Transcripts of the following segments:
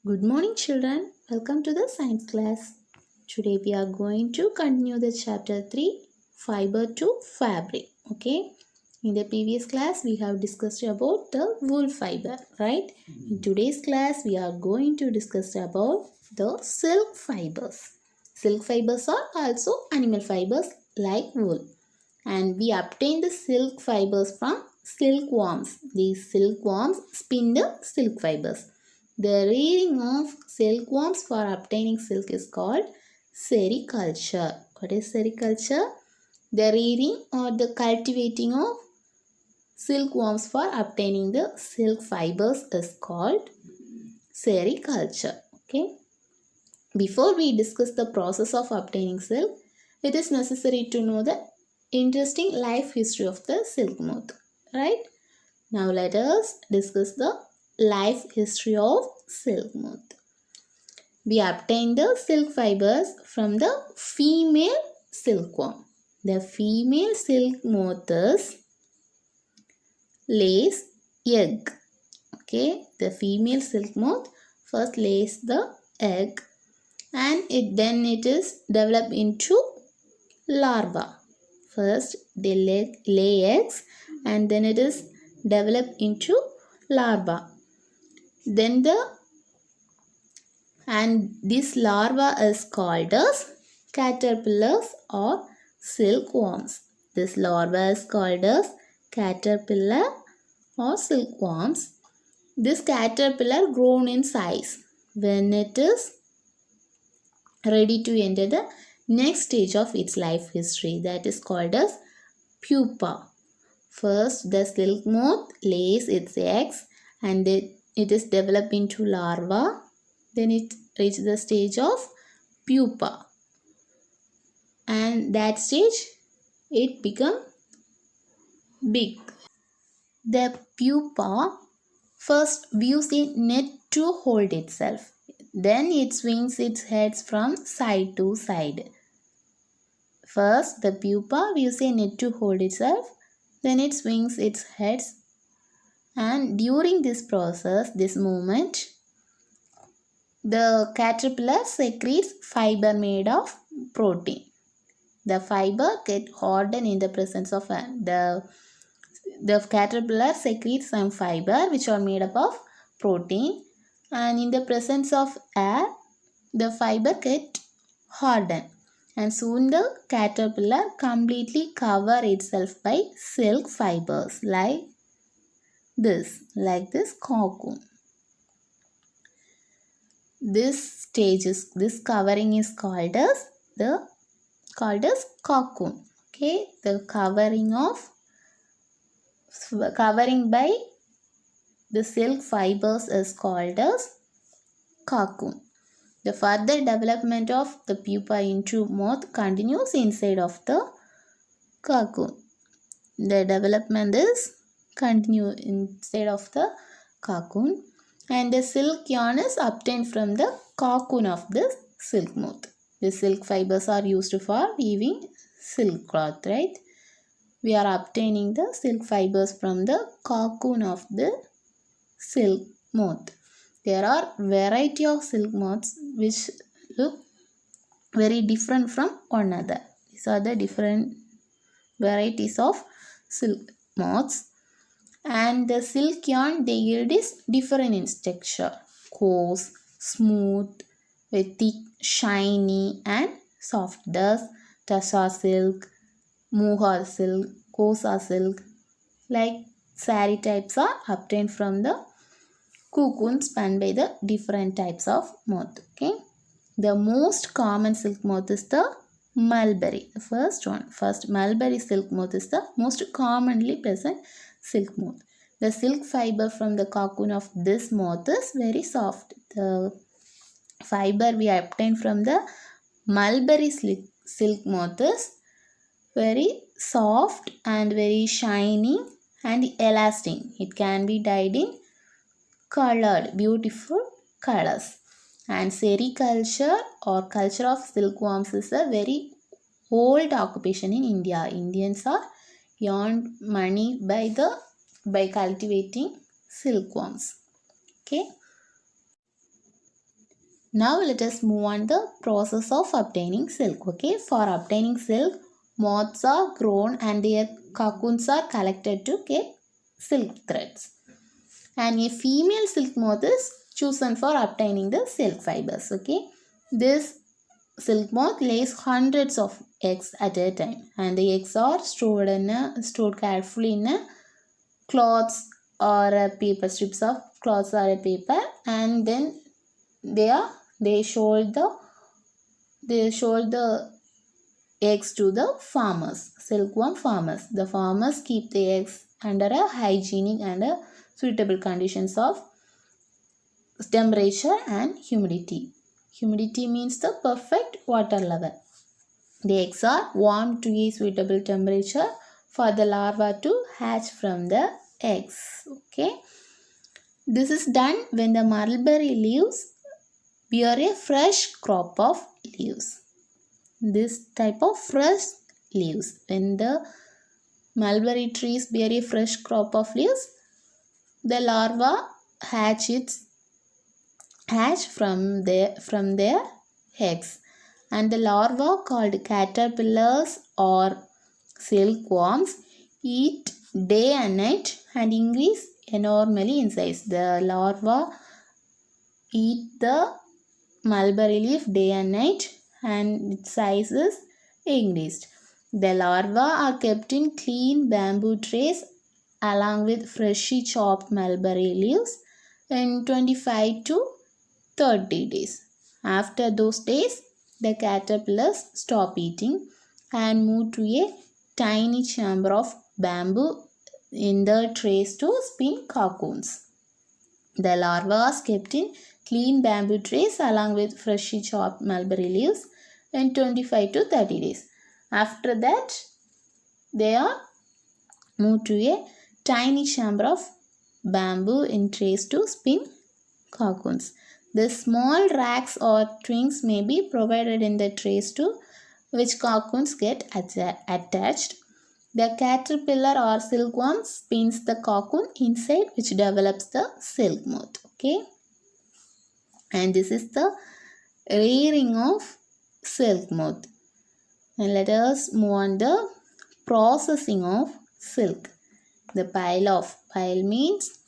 Good morning, children. Welcome to the science class. Today we are going to continue the chapter 3 fiber to fabric. Okay. In the previous class, we have discussed about the wool fiber, right? In today's class, we are going to discuss about the silk fibers. Silk fibers are also animal fibers like wool. And we obtain the silk fibers from silkworms. These silkworms spin the silk fibers. The rearing of silkworms for obtaining silk is called sericulture. What is sericulture? The rearing or the cultivating of silkworms for obtaining the silk fibers is called sericulture. Okay. Before we discuss the process of obtaining silk, it is necessary to know the interesting life history of the silk moth. Right? Now let us discuss the life history of silk moth. We obtain the silk fibers from the female silkworm. The female silk moths lays egg. Okay, the female silk moth first lays the egg and then it is developed into larva. First they lay eggs and then it is developed into larva. Then this larva is called as caterpillars or silkworms. This larva is called as caterpillar or silkworms. This caterpillar grown in size when it is ready to enter the next stage of its life history, that is called as pupa. First the silk moth lays its eggs and it is developed into larva. Then it reaches the stage of pupa, and that stage it become big. The pupa first views a net to hold itself. Then it swings its heads from side to side. First the pupa views a net to hold itself. Then it swings its heads, and during this process, this movement, the caterpillar secretes fiber made of protein. The fiber get hardened in the presence of the caterpillar secretes some fiber which are made up of protein, and in the presence of air, the fiber get hardened, and soon the caterpillar completely cover itself by silk fibers like this cocoon. This covering is called as cocoon. Okay, the covering by the silk fibers is called as cocoon. The further development of the pupa into moth continues inside of the cocoon. The development is continue inside of the cocoon, and the silk yarn is obtained from the cocoon of the silk moth. The silk fibers are used for weaving silk cloth, right? We are obtaining the silk fibers from the cocoon of the silk moth. There are variety of silk moths which look very different from one another. These are the different varieties of silk moths, and the silk yarn they yield is different in texture: coarse, smooth, with thick, shiny and soft. Thus Tasha silk, Mughal silk, Kosa silk like sari types are obtained from the cocoon spun by the different types of moth. Okay, the most common silk moth is the mulberry. The first mulberry silk moth is the most commonly present silk moth. The silk fiber from the cocoon of this moth is very soft. The fiber we obtain from the mulberry silk moth is very soft and very shiny and elastic. It can be dyed in colored beautiful colors. And sericulture or culture of silkworms is a very old occupation in India. Indians are earned money by cultivating silkworms. Okay. Now let us move on the process of obtaining silk. Okay, for obtaining silk, moths are grown and their cocoons are collected to get silk threads, and a female silk moth is chosen for obtaining the silk fibers. Okay, this silk moth lays hundreds of eggs at a time, and the eggs are stored carefully in a cloths or a paper, strips of cloths or a paper, and then they are they sold the eggs to the farmers, silkworm farmers. The farmers keep the eggs under a hygienic and a suitable conditions of temperature and humidity. Humidity means the perfect water level. The eggs are warmed to a suitable temperature for the larva to hatch from the eggs. Okay, this is done when the mulberry leaves bear a fresh crop of leaves. This type of fresh leaves, when the mulberry trees bear a fresh crop of leaves, the larva hatch from their eggs, and the larva called caterpillars or silkworms eat day and night and increase enormously in size. The larva eat the mulberry leaf day and night, and its size is increased. The larvae are kept in clean bamboo trays along with freshly chopped mulberry leaves in 25 to 30 days. After those days, the caterpillars stop eating and move to a tiny chamber of bamboo in the trays to spin cocoons. The larvae are kept in clean bamboo trays along with freshly chopped mulberry leaves in 25 to 30 days. After that, they are moved to a tiny chamber of bamboo in trays to spin cocoons. The small racks or twins may be provided in the trays to which cocoons get attached. The caterpillar or silkworm spins the cocoon inside, which develops the silk moth. Okay, and this is the rearing of silk moth. And let us move on the processing of silk. The pile means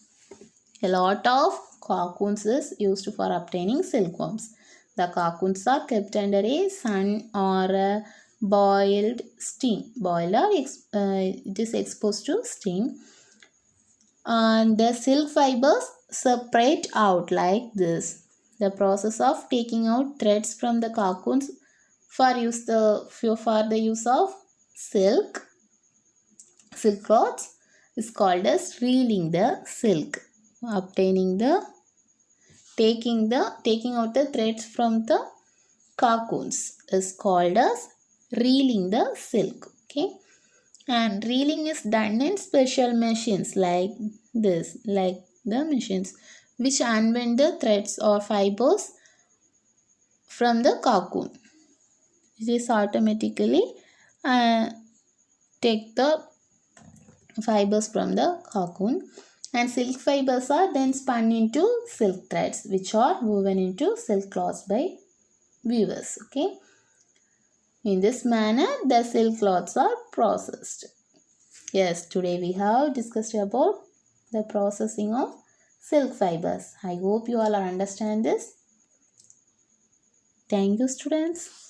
a lot of cocoons is used for obtaining silkworms. The cocoons are kept under a sun or a boiled steam. It is exposed to steam, and the silk fibers separate out like this. The process of taking out threads from the cocoons for the use of silk cloths is called as reeling the silk. Taking out the threads from the cocoons is called as reeling the silk. Okay, and reeling is done in special machines like the machines which unwind the threads or fibers from the cocoon. This automatically take the fibers from the cocoon, and silk fibers are then spun into silk threads which are woven into silk cloths by weavers. Okay, in this manner the silk cloths are processed. Yes, today we have discussed about the processing of silk fibers. I hope you all understand this. Thank you, students.